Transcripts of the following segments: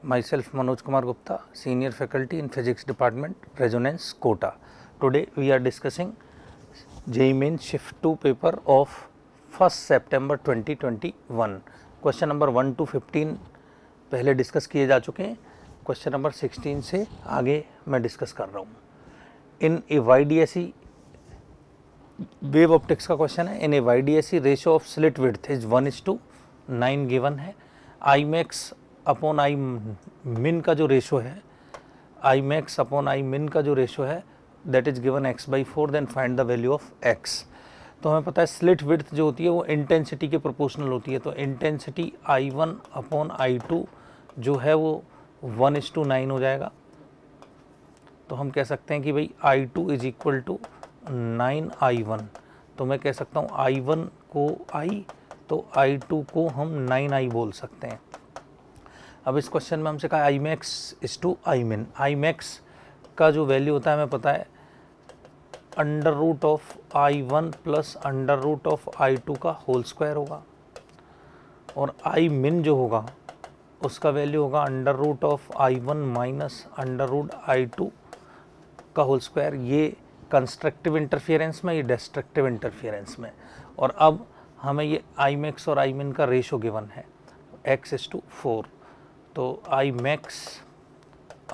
Myself Manoj Kumar Gupta, Senior Faculty in Physics Department, Resonance, Kota. Today we are discussing JEE Main Shift 2 paper of 1st September 2021. Question number 1 to 15 पहले discuss किए जा चुके हैं. Question number 16 से आगे मैं discuss कर रहा हूँ. In a YDSE wave optics का क्वेश्चन है. In a YDSE ratio of slit width is 1:9 given है. आई मैक्स अपॉन आई मिन का जो रेशो है, आई मैक्स अपॉन आई मिन का जो रेशो है that is given x/4. Then find the value of x. तो हमें पता है स्लिट विड्थ जो होती है वो इंटेंसिटी के प्रोपोर्शनल होती है. तो इंटेंसिटी I1 अपॉन I2 जो है वो 1:9 हो जाएगा. तो हम कह सकते हैं कि भाई I2 is equal to 9I1. तो मैं कह सकता हूँ I1 को I तो I2 को हम 9I बोल सकते हैं. अब इस क्वेश्चन में हमसे कहा आई मैक्स इज टू आई मिन. आई मैक्स का जो वैल्यू होता है हमें पता है √I1 प्लस √I2 का होल स्क्वायर होगा. और आई मिन जो होगा उसका वैल्यू होगा √I1 माइनस √I2 का होल स्क्वायर. ये कंस्ट्रक्टिव इंटरफियरेंस में, ये डिस्ट्रक्टिव इंटरफियरेंस में. और अब हमें ये आई मैक्स और आई मिन का रेशो गिवन है x/4. तो आई मैक्स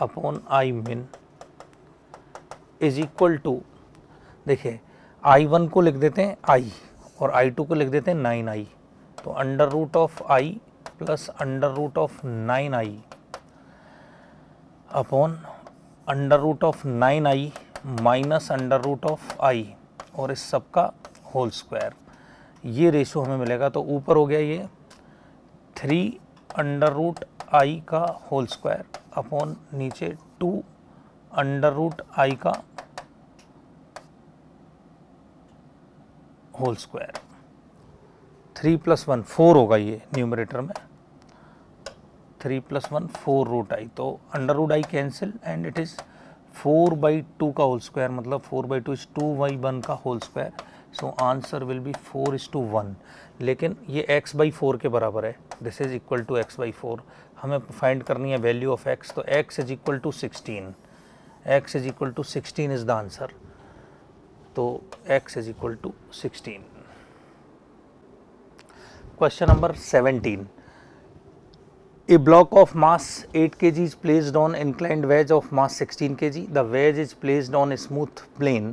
अपॉन आई मिन इज इक्वल टू, देखिए I1 को लिख देते हैं I और I2 को लिख देते हैं 9I. तो √I plus √9I upon √9I minus √I और इस सब का होल स्क्वायर. ये रेशो हमें मिलेगा. तो ऊपर हो गया ये 3√I का होल स्क्वायर अपॉन नीचे 2√I का होल स्क्वायर. 3 + 1 4 होगा ये न्यूमरेटर में. 3 + 1 4√I. तो √I cancel and it is 4/2 का होल स्क्वायर, मतलब 4/2 इज 2/1 का whole square. So answer will be 4:1. लेकिन ये x/4 के बराबर है. This is equal to x/4. हमें फाइंड करनी है वैल्यू ऑफ x. तो x is equal to 16. x is equal to 16 is the answer. तो x is equal to 16. Question number 17. A block of mass 8 kg is placed on inclined wedge of mass 16 kg. The wedge is placed on a smooth plane.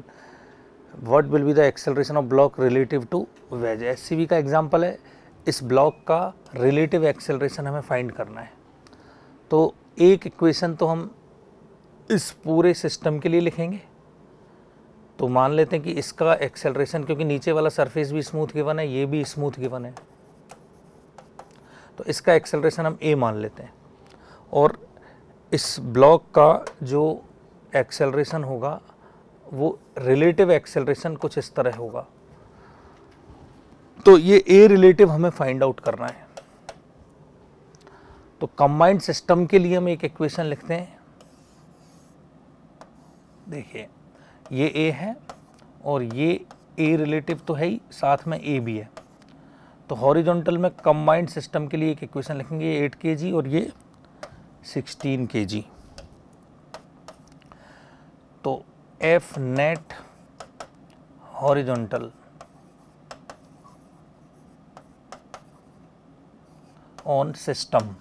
What will be the acceleration of block relative to wedge? SCV का example है. इस block का relative acceleration हमें find करना है. तो एक equation तो हम इस पूरे सिस्टम के लिए लिखेंगे. तो मान लेते हैं कि इसका एक्सेलरेशन, क्योंकि नीचे वाला सरफेस भी स्मूथ गिवन है, ये भी स्मूथ गिवन है, तो इसका एक्सेलरेशन हम a मान लेते हैं. और इस ब्लॉक का जो एक्सेलरेशन होगा वो रिलेटिव एक्सेलरेशन कुछ इस तरह होगा. तो ये a रिलेटिव हमें फाइंड आउट करना है. तो कंबाइंड सिस्टम के लिए हम एक इक्वेशन लिखते हैं. देखिए ये a है और ये a रिलेटिव तो है ही, साथ में a भी है. तो हॉरिजॉन्टल में कंबाइंड सिस्टम के लिए एक इक्वेशन लिखेंगे. 8 kg और ये 16 kg. तो F net horizontal on system.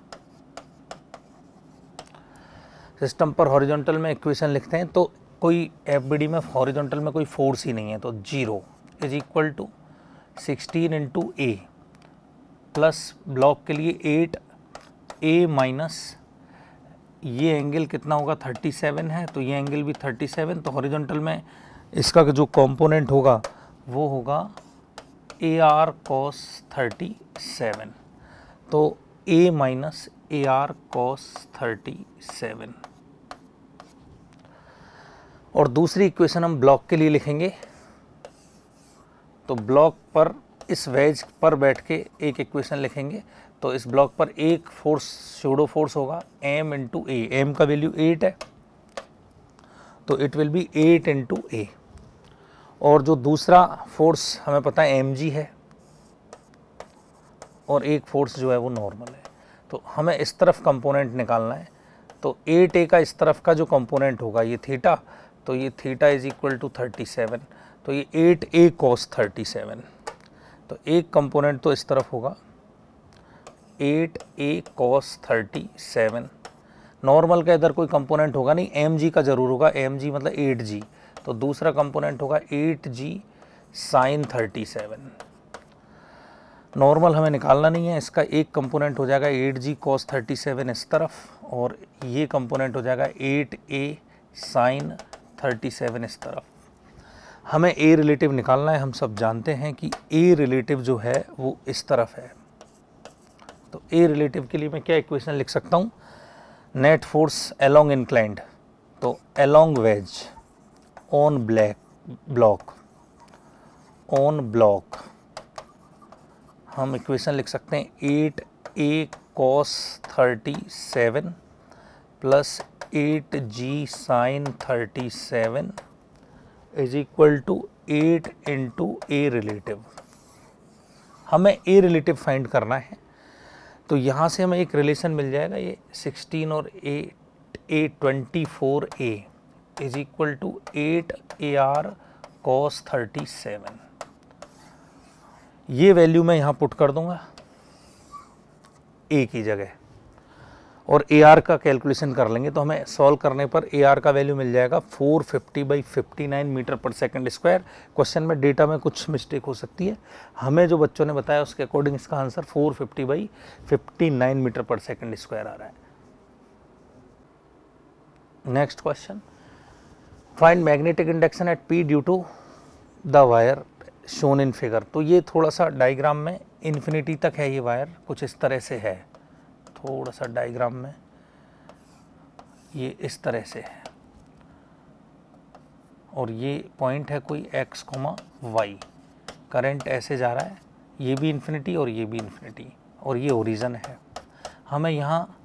System पर हॉरिजॉन्टल में इक्वेशन लिखते हैं. तो कोई FBD में हॉरिजॉन्टल में कोई फोर्स ही नहीं है. तो 0 is equal to 16 × A plus block के लिए 8A माइनस ये एंगल कितना होगा 37 है. तो ये एंगल भी 37. तो हॉरिजॉन्टल में इसका जो कंपोनेंट होगा वो होगा AR cos 37. तो A माइनस AR cos 37. और दूसरी इक्वेशन हम ब्लॉक के लिए लिखेंगे. तो ब्लॉक पर इस वेज पर बैठ के एक इक्वेशन लिखेंगे. तो इस ब्लॉक पर एक फोर्स शूडो फोर्स होगा m × A. m का वैल्यू 8 है तो इट विल बी 8 × A. और जो दूसरा फोर्स हमें पता है mg है और एक फोर्स जो है वो नॉर्मल है. तो हमें इस तरफ कंपोनेंट निकालना है। तो 8a का इस तरफ का जो कंपोनेंट होगा ये थीटा, तो ये थीटा इज इक्वल टू 37, तो ये 8a cos 37। तो एक कंपोनेंट तो इस तरफ होगा 8a cos 37। नॉर्मल का इधर कोई कंपोनेंट होगा नहीं, mg का ज़रूर होगा, mg मतलब 8g। तो दूसरा कंपोनेंट होगा 8g sin 37। नॉर्मल हमें निकालना नहीं है, इसका एक कंपोनेंट हो जाएगा 8g cos 37 इस तरफ, और ये कंपोनेंट हो जाएगा 8a sin 37 इस तरफ। हमें a रिलेटिव निकालना है। हम सब जानते हैं कि a रिलेटिव जो है वो इस तरफ है। तो a रिलेटिव के लिए मैं क्या इक्वेशन लिख सकता हूँ? नेट फोर्स अलोंग इंक्लाइंड, तो अलोंग वेज ऑन ब्लॉक हम इक्वेशन लिख सकते हैं 8a cos 37 plus 8g sin 37 is equal to 8 into a relative. हमें a रिलेटिव फाइंड करना है, तो यहाँ से हमें एक रिलेशन मिल जाएगा, ये 16 और a 24a is equal to 8ar cos 37। ये वैल्यू मैं यहाँ पुट कर दूंगा a की जगह, और ar का कैलकुलेशन कर लेंगे। तो हमें सॉल्व करने पर ar का वैल्यू मिल जाएगा 450/59 metre per second square. Question में डेटा में कुछ मिस्टेक हो सकती है, हमें जो बच्चों ने बताया उसके अकॉर्डिंग इसका answer 450/59 metre per second square आ रहा है। Next question, find magnetic induction at P due to the wire shown in figure. तो ये थोड़ा सा डायग्राम में इन्फिनिटी तक है, ये वायर कुछ इस तरह से है, थोड़ा सा डायग्राम में ये इस तरह से है, और ये पॉइंट है कोई x, y। करंट ऐसे जा रहा है, ये भी इन्फिनिटी और ये भी इन्फिनिटी, और ये ओरिजिन है। हमें यहाँ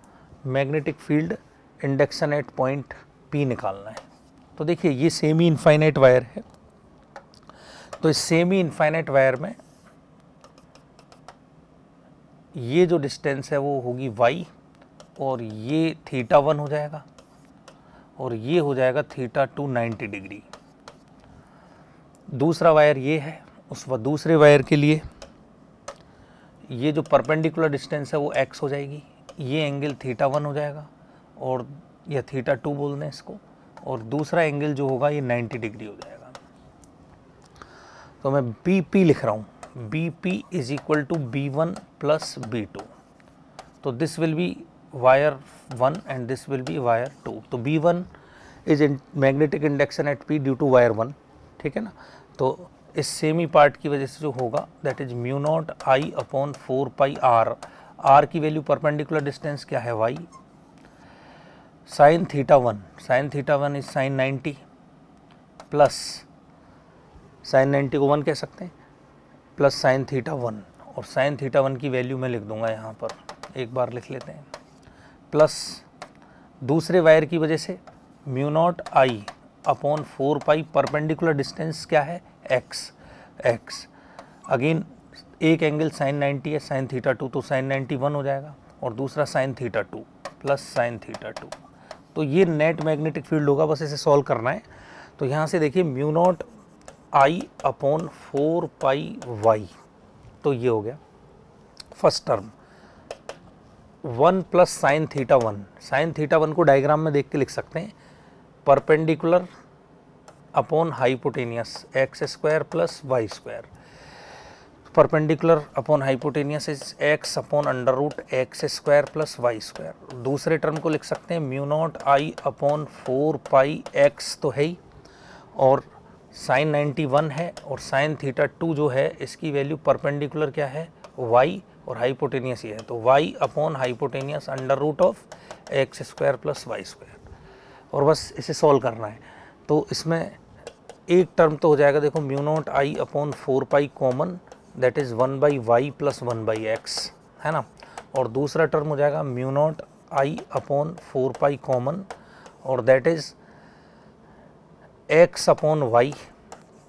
magnetic field induction eight point P निकालना है। तो देखिए ये सेमी इनफाइनाइट वायर है, तो इस सेमी इनफाइनाइट वायर में ये जो डिस्टेंस है वो होगी y, और ये θ1 हो जाएगा, और ये हो जाएगा θ2 90 डिग्री। दूसरा वायर ये है, उस दूसरे वायर के लिए ये जो परपेंडिकुलर डिस्टेंस है वो x हो जाएगी, ये एंगल θ1 हो जाएगा, और या θ2 बोल दें इसको, और दूसरा एंगल जो होगा ये 90 डिग्री हो जाएगा। तो मैं BP लिख रहा हूँ, BP is equal to B1 plus B2। तो this will be wire 1 and this will be wire 2। तो B1 is magnetic induction at P due to wire 1, ठीक है ना। तो इस सेमी पार्ट की वजह से जो होगा that is mu not I upon 4 r। r की वैल्यू परपेंडिकुलर डिस्टेंस क्या है y, sine θ1 is sine 90 plus sine 90 को 1 कह सकते हैं, प्लस साइन θ1, और साइन θ1 की वैल्यू मैं लिख दूंगा यहाँ पर, एक बार लिख लेते हैं, प्लस दूसरे वायर की वजह से mu not I upon 4 perpendicular distance क्या है x। अगेन एक एंगल साइन 90 है, साइन θ2, तो साइन 90 1 हो जाएगा, और दूसरा साइन θ2 प्लस साइन θ2। तो ये नेट मैग्नेटिक फील्ड होगा, बस इसे सॉल्व करना है। तो यहाँ से देखिए mu not I upon 4 y, तो ये हो गया फर्स्ट टर्म। 1 प्लस साइन θ1 को डायग्राम में देख के लिख सकते हैं, perpendicular upon hypotenuse x² plus y²। Perpendicular upon hypotenuse is x upon under root x² plus y²। दूसरे टर्म को लिख सकते हैं म्यू नॉट I अपॉन 4 तो है ही, और साइन 91 है, और साइन θ2 जो है इसकी वैल्यू परपेंडिकुलर क्या है y, और हाइपोटेनियस ये है, तो y upon hypotenuse under root of x² plus y²। और बस इसे सॉल्व करना है। तो इसमें एक टर्म तो हो जाएगा, देखो mu not I upon 4 common, that is 1/y plus 1/x, है ना। और दूसरा टर्म हो जाएगा mu not I upon 4 common, और that is x upon y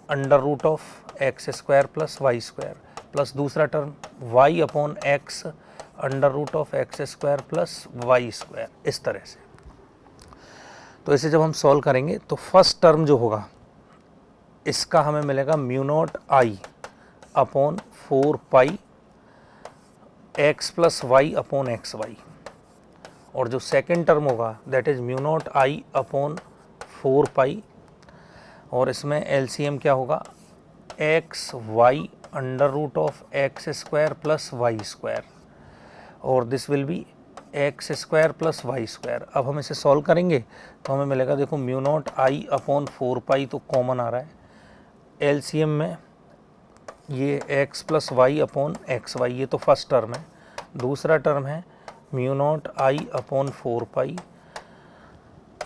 under root of x² plus y², plus दूसरा term y upon x under root of x square plus y square, इस तरह से। तो इसे जब हम सॉल्व करेंगे तो फर्स्ट टर्म जो होगा इसका हमें मिलेगा mu not I upon 4 pi x plus y upon x y, और जो सेकेंड टर्म होगा that is mu not I upon 4 pi, और इसमें एलसीएम क्या होगा x y under root of x square plus y square, और this will be x square plus y square. अब हम इसे सॉल्व करेंगे तो हमें मिलेगा, देखो mu not I upon 4 pi तो कॉमन आ रहा है, एलसीएम में ये x plus y upon x y, ये तो फर्स्ट टर्म है। दूसरा टर्म है mu not I upon 4 pi,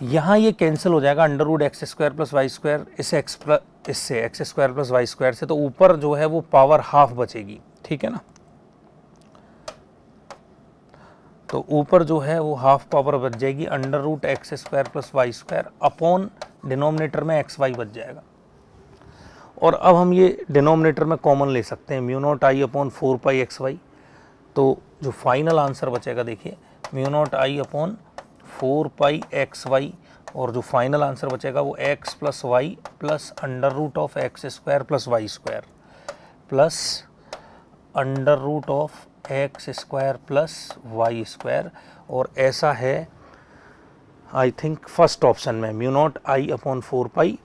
यहाँ ये कैंसिल हो जाएगा under root x square plus y square, इससे x square plus y square से, तो ऊपर जो है वो पावर हाफ बचेगी, ठीक है ना। तो ऊपर जो है वो हाफ पावर बच जाएगी, under root x square plus y square upon denominator में एक्स वाई बच जाएगा। और अब हम ये डिनोमिनेटर में कॉमन ले सकते हैं, mu not I upon 4 pi x y, तो जो फाइनल आंसर बचेगा देखिए mu not I upon 4 pi x y, और जो फाइनल आंसर बचेगा वो x plus y plus under root of x square plus y square plus under root of x square plus y square, और ऐसा है I think first option में mu not I upon 4 pi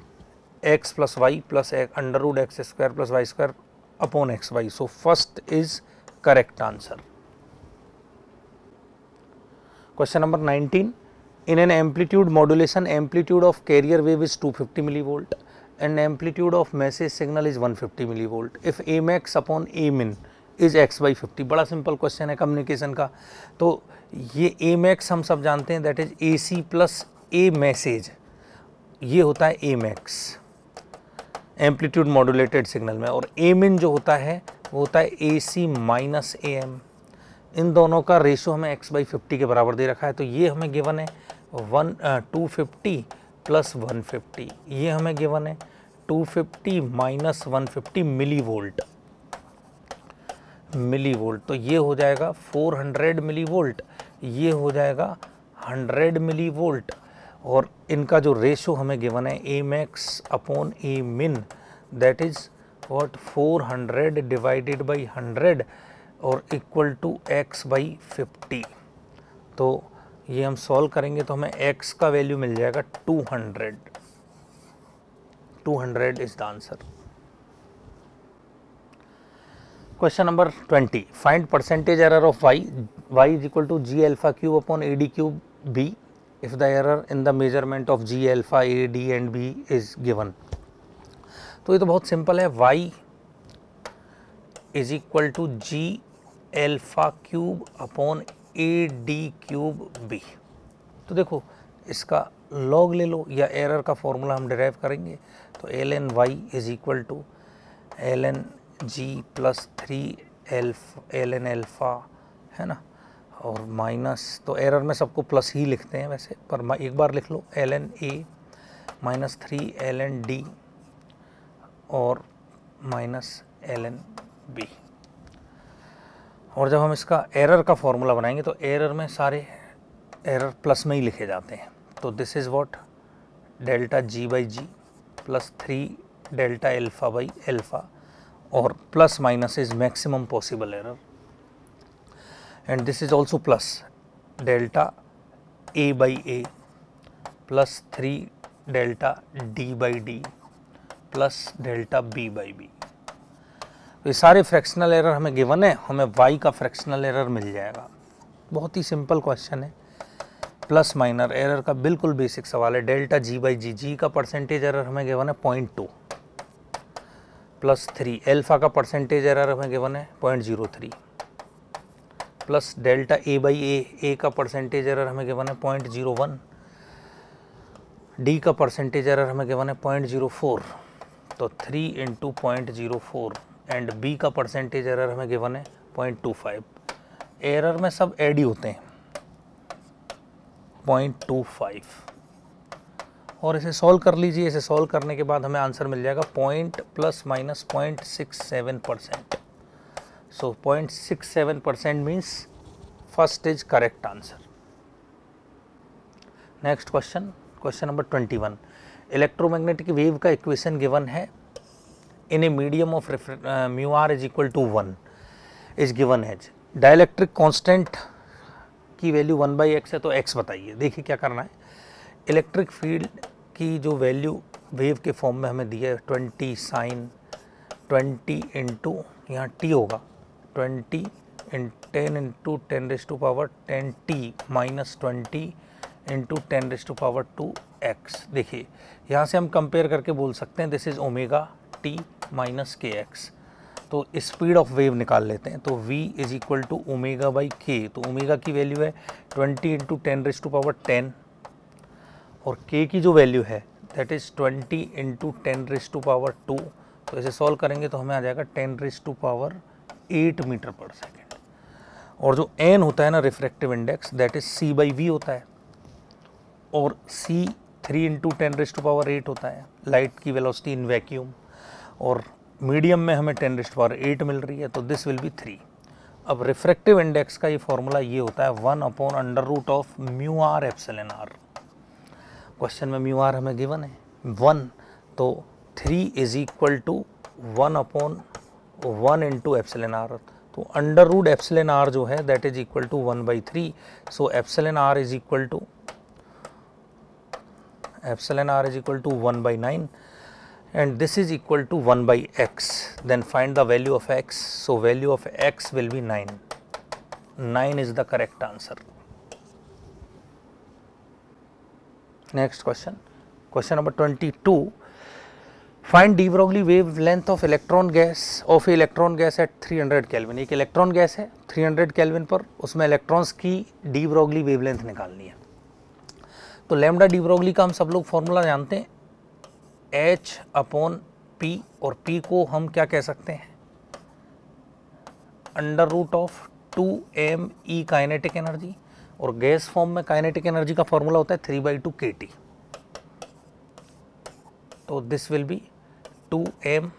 x plus y plus under root x square plus y square upon x y. So first is correct answer. Question number 19, in an amplitude modulation amplitude of carrier wave is 250 millivolt and amplitude of message signal is 150 millivolt if a max upon a min is x by 50। बड़ा simple question है communication का। तो ये a max हम सब जानते हैं that is AC plus a message, ये होता है a max amplitude modulated signal में, और a min जो होता है वो होता है AC माइनस AM। इन दोनों का रेशो हमें x बाई 50 के बराबर दे रखा है, तो ये हमें गिवन है 250 प्लस 150, ये हमें गिवन है 250 माइनस 150 मिली वोल्ट, तो ये हो जाएगा 400 मिली वोल्ट, ये हो जाएगा 100 मिली वोल्ट, और इनका जो रेशो हमें गिवन है ए मैक्स अपॉन ए मिन that is what 400 divided by 100 और इक्वल टू x बाई 50। तो ये हम सॉल्व करेंगे तो हमें x का वैल्यू मिल जाएगा 200 is the answer. Question number 20, find percentage error of y is equal to g alpha cube upon a d cube b if the error in the measurement of g alpha a d and b is given। तो ये तो बहुत simple है, y is equal to g alpha cube upon a d cube b। तो देखो इसका log ले लो या एरर का फॉर्मूला हम डिराइव करेंगे, तो ln y is equal to ln g plus 3 ln alpha, है ना, और माइनस, तो एरर में सबको प्लस ही लिखते हैं वैसे, पर एक बार लिख लो ln a minus 3 ln d और माइनस ln b। और जब हम इसका एरर का फॉर्मूला बनाएंगे तो एरर में सारे एरर प्लस में ही लिखे जाते हैं, तो this is what delta g by G plus 3 delta alpha by alpha, और plus minus is maximum possible error, and this is also plus delta a by a plus 3 delta d by d plus delta b by b। तो ये सारे fractional error हमें given है, हमें y का fractional error मिल जाएगा। बहुत ही simple question है, प्लस माइनर एरर का बिल्कुल बेसिक सवाल है। डेल्टा g बाई जी का परसेंटेज एरर हमें गिवन है 0.2 प्लस 3, अल्फा का परसेंटेज एरर हमें गिवन है 0.03 plus delta a by a का परसेंटेज एरर हमें गिवन है 0.01, d का परसेंटेज एरर हमें गिवन है 0.04, तो 3 इंटू 0.04, एंड b का परसेंटेज एरर हमें गिवन है 0.25। एरर में सब ऐड ही होते हैं 0.25, और इसे सॉल्व कर लीजिए। इसे सॉल्व करने के बाद हमें आंसर मिल जाएगा point plus minus 0.67%। So 0.67% means first is correct answer. Next question, question number 21। Electromagnetic wave का इक्वेशन गिवन है in a medium of mu are is equal to 1 is given as. Dielectric constant की value 1/x है, तो x बताइए। देखिए क्या करना है, इलेक्ट्रिक फील्ड की जो वैल्यू वेव के फॉर्म में हमें दी है 20 साइन 20 इंटू यहाँ t होगा 20 इन 10 into 10⁻10t minus 20 into 10⁻2x। देखिए यहाँ से हम कंपेयर करके बोल सकते हैं this is omega t minus k x. तो स्पीड ऑफ वेव निकाल लेते हैं, तो v is equal to omega by k. तो ओमेगा की वैल्यू है 20 इंटू 10⁻10 और k की जो वैल्यू है दैट इज 20 इंटू 10⁻2। तो इसे सॉल्व करेंगे तो हमें आ जाएगा 10⁻8 मीटर पर सेकेंड। और जो n होता है ना refractive index that is c/v होता है, और c 3 इंटू 10⁸ होता है लाइट की वेलोसिटी इन वैक्यूम, और मीडियम में हमें 10⁸ मिल रही है, तो दिस विल बी 3। अब रिफ्रैक्टिव इंडेक्स का ये फॉर्मूला ये होता है 1/√ऑफ mu R epsilon R. Question में म्यू आर हमें गिवन है 1, तो 3 is equal to 1/1 into epsilon R. तो अंडर रूट एप्सिलॉन आर जो है that is equal to 1/3। So epsilon R is equal to 1/9 and this is equal to 1/x. Then find the value of x. So value of x will be 9. 9 is the correct answer. Next question, question number 22. Find de Broglie wavelength of electron gas at 300 Kelvin. एक electron gas है 300 kelvin पर, उसमें electrons की de Broglie wavelength निकालनी है। तो lambda de Broglie का हम सब लोग फॉर्मूला जानते हैं H/P, और P को हम क्या कह सकते हैं √2mE काइनेटिक एनर्जी, और गैस फॉर्म में काइनेटिक एनर्जी का फॉर्मूला होता है 3/2 kT। तो this will B 2m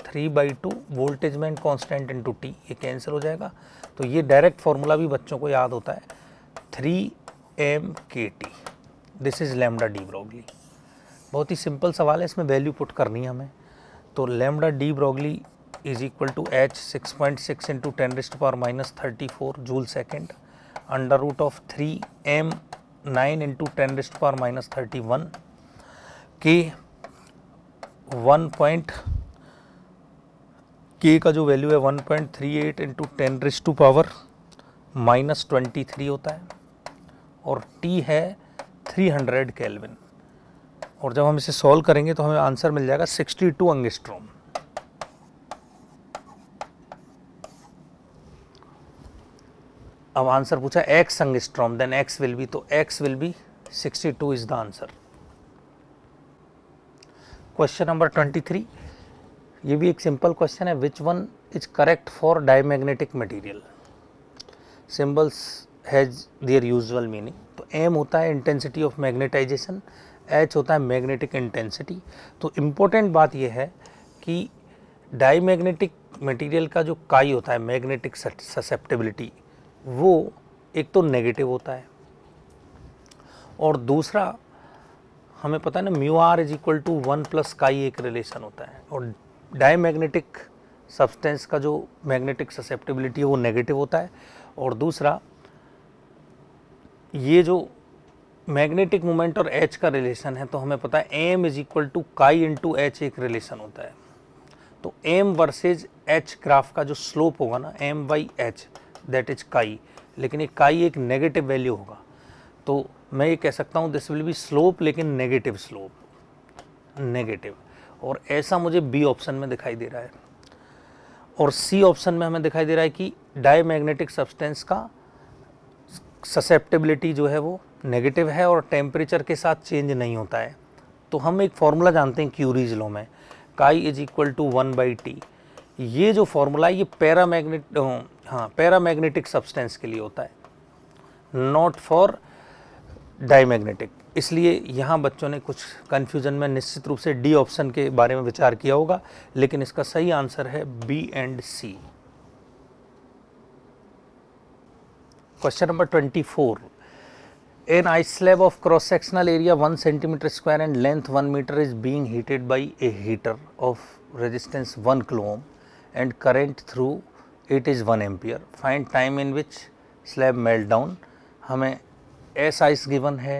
3/2 voltage में कांस्टेंट इनटू T, ये कैंसिल हो जाएगा। तो ये डायरेक्ट फॉर्मूला भी बच्चों को याद होता है 3m kT। This is lambda de Broglie. बहुत ही सिंपल सवाल है, इसमें वैल्यू पुट करनी है हमें। तो lambda de Broglie is equal to h 6.6 into 10⁻34 joule second √3m 9 into 10⁻31 के k का जो वैल्यू है 1.38 इंटू 10⁻23 होता है, और t है 300 केल्विन। और जब हम इसे सॉल्व करेंगे तो हमें आंसर मिल जाएगा 62 एंगस्ट्रॉम। अब आंसर पूछा x angstrom, then x will be, तो x will be 62 is the answer. Question number 23, ये भी एक सिंपल क्वेश्चन है। Which one is correct for diamagnetic material? Symbols has their usual meaning. तो m होता है इंटेंसिटी ऑफ मैग्नेटाइजेशन, h होता है मैग्नेटिक इंटेंसिटी। तो इम्पोर्टेंट बात यह है कि डायमैग्नेटिक मटेरियल का जो काई होता है मैग्नेटिक ससेप्टिबिलिटी, वो एक तो नेगेटिव होता है, और दूसरा हमें पता है ना mu are is equal to 1 plus chi एक रिलेशन होता है, और डायमैग्नेटिक सब्सटेंस का जो मैग्नेटिक ससेप्टिबिलिटी है वो नेगेटिव होता है। और दूसरा ये जो मैग्नेटिक मोमेंट और H का रिलेशन है, तो हमें पता है m इज इक्वल टू काई इंटू H एक रिलेशन होता है। तो m वर्सेज H ग्राफ का जो स्लोप होगा ना m/h दैट इज काई, लेकिन ये काई एक नेगेटिव वैल्यू होगा। तो मैं ये कह सकता हूँ दिस विल बी स्लोप, लेकिन नेगेटिव स्लोप, नेगेटिव। और ऐसा मुझे बी ऑप्शन में दिखाई दे रहा है, और सी ऑप्शन में हमें दिखाई दे रहा है कि डायमैग्नेटिक सब्सटेंस का ससेप्टिबिलिटी जो है वो नेगेटिव है और टेम्परेचर के साथ चेंज नहीं होता है। तो हम एक फॉर्मूला जानते हैं क्यूरीज लॉ में, काई इज इक्वल टू 1/t। ये जो फॉर्मूला है ये पैरामैग्नेटिक सब्सटेंस के लिए होता है, नॉट फॉर डायमैग्नेटिक। इसलिए यहाँ बच्चों ने कुछ कन्फ्यूजन में निश्चित रूप से डी ऑप्शन के बारे में विचार किया होगा, लेकिन इसका सही आंसर है B and C. Question number 24. An ice slab of cross-sectional area 1 centimeter square and length 1 meter is being heated by a heater of resistance 1 kilo ohm and current through it is 1 ampere. Find time in which slab melt down. हमें S ice given है,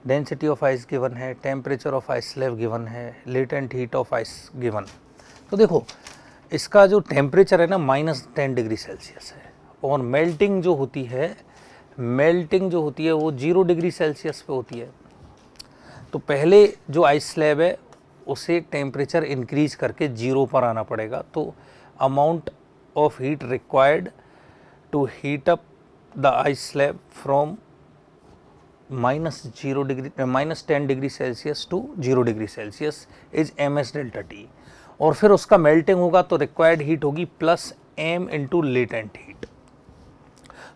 density of ice given है, temperature of ice slab given है, latent heat of ice given. तो देखो इसका जो temperature है ना -10 डिग्री सेल्सियस है और मेल्टिंग जो होती है वो 0 डिग्री सेल्सियस पे होती है। तो पहले जो आइस स्लैब है उसे टेम्परेचर इंक्रीज करके 0 पर आना पड़ेगा। तो amount of heat required to heat up the ice slab from -10 degree Celsius to 0 degree Celsius is ms delta T, और फिर उसका मेल्टिंग होगा तो रिक्वायर्ड हीट होगी plus m into latent heat.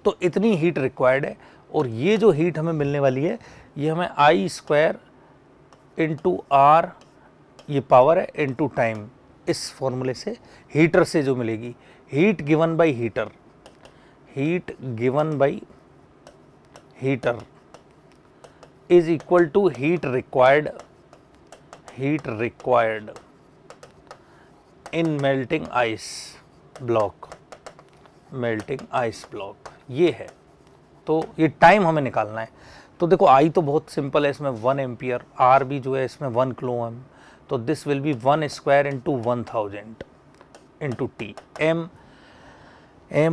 तो इतनी हीट रिक्वायर्ड है और ये जो हीट हमें मिलने वाली है ये हमें I² इंटू आर, ये पावर है, इंटू टाइम, इस फॉर्मूले से हीटर से जो मिलेगी। Heat given by heater, heat given by heater is equal to heat required in melting ice block, ये है। तो ये टाइम हमें निकालना है। तो देखो आई तो बहुत सिंपल है, इसमें 1 एम्पियर, आर भी जो है इसमें 1 किलो ओम, तो this will be 1² into 1000 into T. M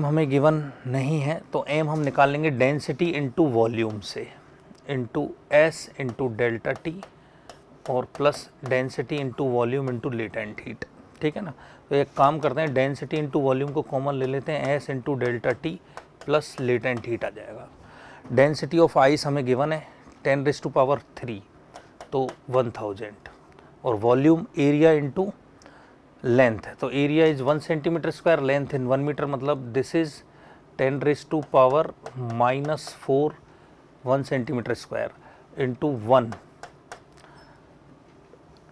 हमें गिवन नहीं है तो एम हम निकालेंगे डेंसिटी इंटू वॉल्यूम से, into S into delta T और plus density into volume into latent heat, ठीक है ना। तो एक काम करते हैं, डेंसिटी इंटू वॉल्यूम को कॉमन ले लेते हैं, S into delta T plus latent heat आ जाएगा। डेंसिटी ऑफ आइस हमें गिवन है 10⁻³ तो 1000, और वॉल्यूम एरिया इंटू लेंथ है, तो area is 1 centimetre square, length in 1 metre, मतलब this is 10⁻⁻⁴ 1 centimetre square into 1,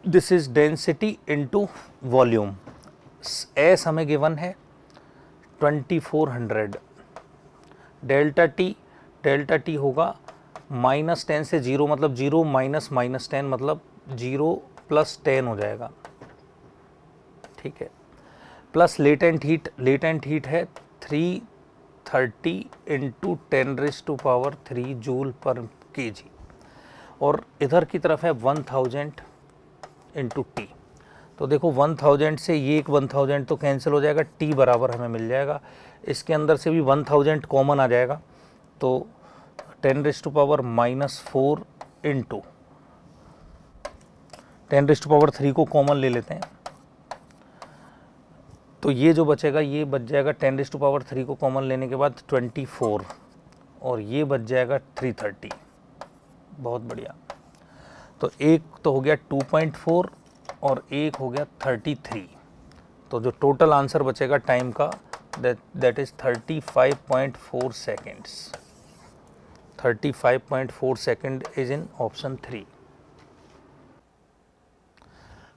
this is density into volume. S हमें गिवन है 2400, डेल्टा टी होगा -10 से 0, मतलब 0 - -10 मतलब 0 + 10 हो जाएगा, ठीक है। प्लस लेटेंट हीट है 330 इंटू 10⁻³ जूल पर kg, और इधर की तरफ है 1000 इंटू टी। तो देखो 1000 से ये एक 1000 तो कैंसिल हो जाएगा, टी बराबर हमें मिल जाएगा। इसके अंदर से भी 1000 कॉमन आ जाएगा, तो 10⁻⁻⁴ इंटू 10⁻³ को कॉमन ले लेते हैं, तो ये जो बचेगा ये बच जाएगा 10⁻³ को कॉमन लेने के बाद 24, और ये बच जाएगा 330। बहुत बढ़िया। तो एक तो हो गया 2.4 और एक हो गया 33, तो जो टोटल आंसर बचेगा टाइम का that is 35.4 seconds. 35.4 second is in option 3।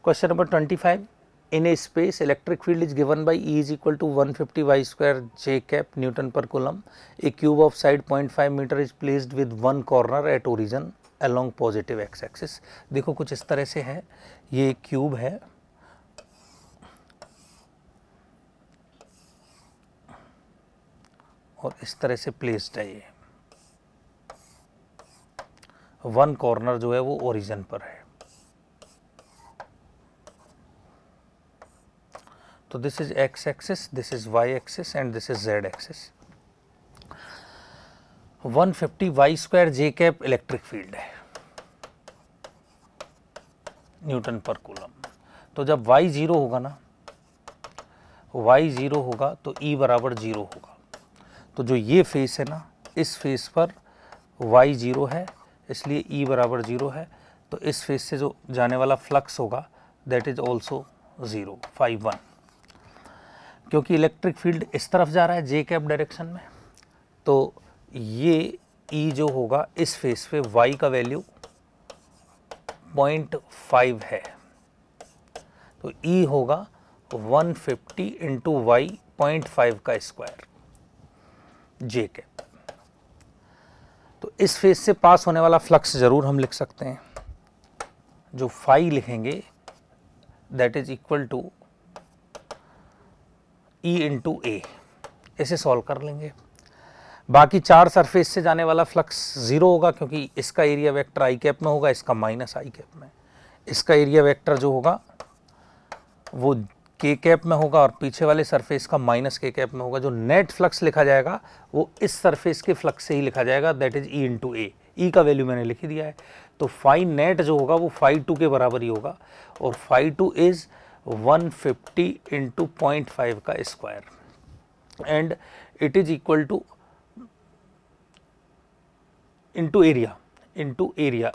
Question number 25. In a space, electric field is given by E is equal to 150 y² j cap Newton per coulomb. A cube of side 0.5 meter is placed with one corner at origin along positive x axis. देखो कुछ इस तरह से है, ये cube है और इस तरह से प्लेस्ड है, ये वन कॉर्नर जो है वो ओरिजिन पर है। तो this is x axis, this is y axis and this is z axis. 150 y² j cap electric field है न्यूटन पर कूलम। तो जब y 0 होगा ना, y 0 होगा तो E बराबर 0 होगा। तो जो ये फेस है ना, इस फेस पर y 0 है, इसलिए E बराबर 0 है। तो इस फेस से जो जाने वाला फ्लक्स होगा दैट इज ऑल्सो 0, 5-1। क्योंकि इलेक्ट्रिक फील्ड इस तरफ जा रहा है जे कैप डायरेक्शन में, तो ये E जो होगा इस फेस पे y का वैल्यू 0.5 है, तो E होगा 150 इंटू y 0.5 का स्क्वायर जे कैप। इस फेज से पास होने वाला फ्लक्स जरूर हम लिख सकते हैं, जो फाई लिखेंगे that is equal to E into A, इसे सॉल्व कर लेंगे। बाकी चार सरफेस से जाने वाला फ्लक्स जीरो होगा, क्योंकि इसका एरिया वेक्टर आई कैप में होगा, इसका माइनस आई कैप में। इसका एरिया वेक्टर जो होगा वो के कैप में होगा और पीछे वाले सरफेस का माइनस के कैप में होगा। जो नेट फ्लक्स लिखा जाएगा वो इस सरफेस के फ्लक्स से ही लिखा जाएगा, दैट इज ई इंटू ए। ई का वैल्यू मैंने लिख दिया है, तो फाई नेट जो होगा वो फाई टू के बराबर ही होगा, और फाई टू इज 150 इंटू 0.5 का square and it is equal two into area,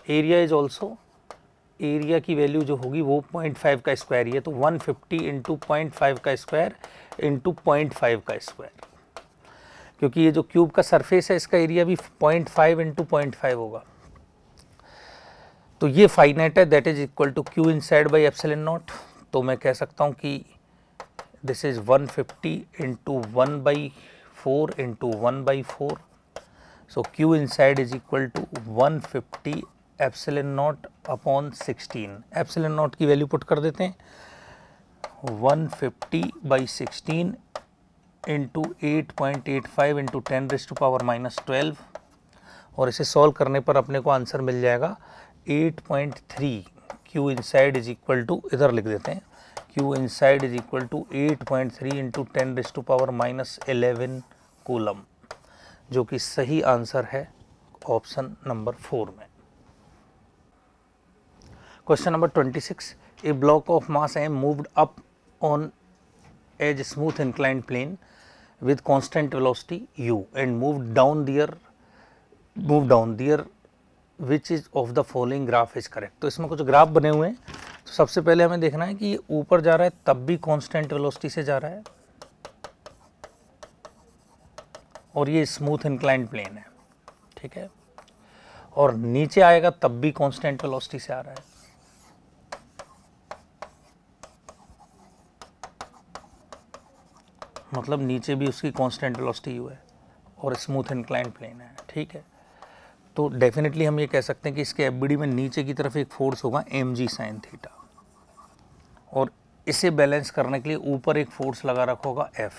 area is also, area की वैल्यू जो होगी वो 0.5 का स्क्वायर ही है, तो 150 इंटू 0.5 का स्क्वायर इंटू 0.5 का स्क्वायर, क्योंकि ये जो क्यूब का सरफेस है इसका एरिया भी 0.5 इंटू 0.5 होगा। तो ये फाइनाइट है, that is equal to q inside by epsilon naught. तो मैं कह सकता हूँ कि this is 150 into 1/4 into 1/4, so q inside is equal to 150 epsilon naught upon 16। Epsilon naught की वैल्यू पुट कर देते हैं, 150/16 इंटू 8.85 इंटू 10⁻⁻12, और इसे सॉल्व करने पर अपने को आंसर मिल जाएगा 8.3। Q inside is equal to, इधर लिख देते हैं, q inside is equal to 8.3 into 10⁻⁻11 coulomb, जो कि सही आंसर है ऑप्शन नंबर 4 में। Question number 26. A block of mass m moved up on a smooth inclined plane with constant velocity u and moved down there which is of the following graph is correct। तो इसमें कुछ graph बने हुए हैं, तो सबसे पहले हमें देखना है कि ये ऊपर जा रहा है तब भी कांस्टेंट वेलोसिटी से जा रहा है, और ये स्मूथ इंक्लाइंड प्लेन है, ठीक है, और नीचे आएगा तब भी कांस्टेंट वेलोसिटी से आ रहा है। मतलब नीचे भी उसकी कांस्टेंट वेलोसिटी u है और स्मूथ इंक्लाइंड प्लेन है, ठीक है। तो डेफिनेटली हम ये कह सकते हैं कि इसके एफबीडी में नीचे की तरफ एक फोर्स होगा mg sin थीटा, और इसे बैलेंस करने के लिए ऊपर एक फोर्स लगा रखा होगा F।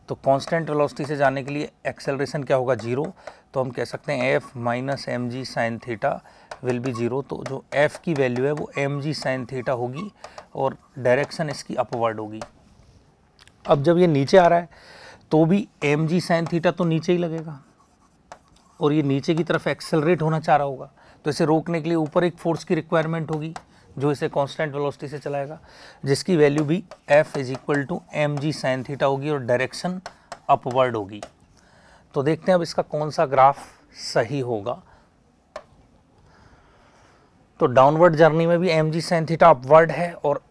तो कांस्टेंट वेलोसिटी से जाने के लिए एक्सेलरेशन क्या होगा, 0, तो हम कह सकते हैं F minus mg sin theta will be 0। तो जो F की वैल्यू है वो mg sin थीटा होगी और डायरेक्शन इसकी अपवर्ड होगी। अब जब ये नीचे आ रहा है तो भी mg sin थीटा तो नीचे ही लगेगा, और ये नीचे की तरफ एक्सेलरेट होना चाह रहा होगा, तो इसे रोकने के लिए ऊपर एक फोर्स की रिक्वायरमेंट होगी जो इसे कांस्टेंट वेलोसिटी से चलाएगा, जिसकी वैल्यू भी F is equal to mg sin theta होगी और डायरेक्शन अपवर्ड होगी। तो देखते हैं अब इसका कौन सा ग्राफ सही होगा। तो डाउनवर्ड जर्नी में भी mg sin थीटा अपवर्ड है और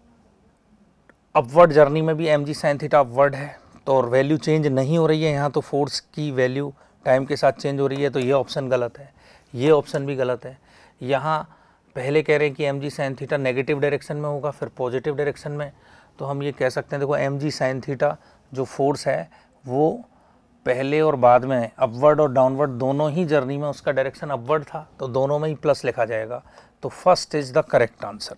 अपवर्ड जर्नी में भी mg sin थीटा अपवर्ड है, तो और वैल्यू चेंज नहीं हो रही है यहाँ, तो फोर्स की वैल्यू टाइम के साथ चेंज हो रही है, तो ये ऑप्शन गलत है, ये ऑप्शन भी गलत है। यहाँ पहले कह रहे हैं कि mg sin theta negative direction में होगा, फिर पॉजिटिव डायरेक्शन में, तो हम ये कह सकते हैं, देखो mg sin थीटा जो फोर्स है वो पहले और बाद में अपवर्ड और डाउनवर्ड दोनों ही जर्नी में उसका डायरेक्शन अपवर्ड था, तो दोनों में ही प्लस लिखा जाएगा। तो first is the correct answer.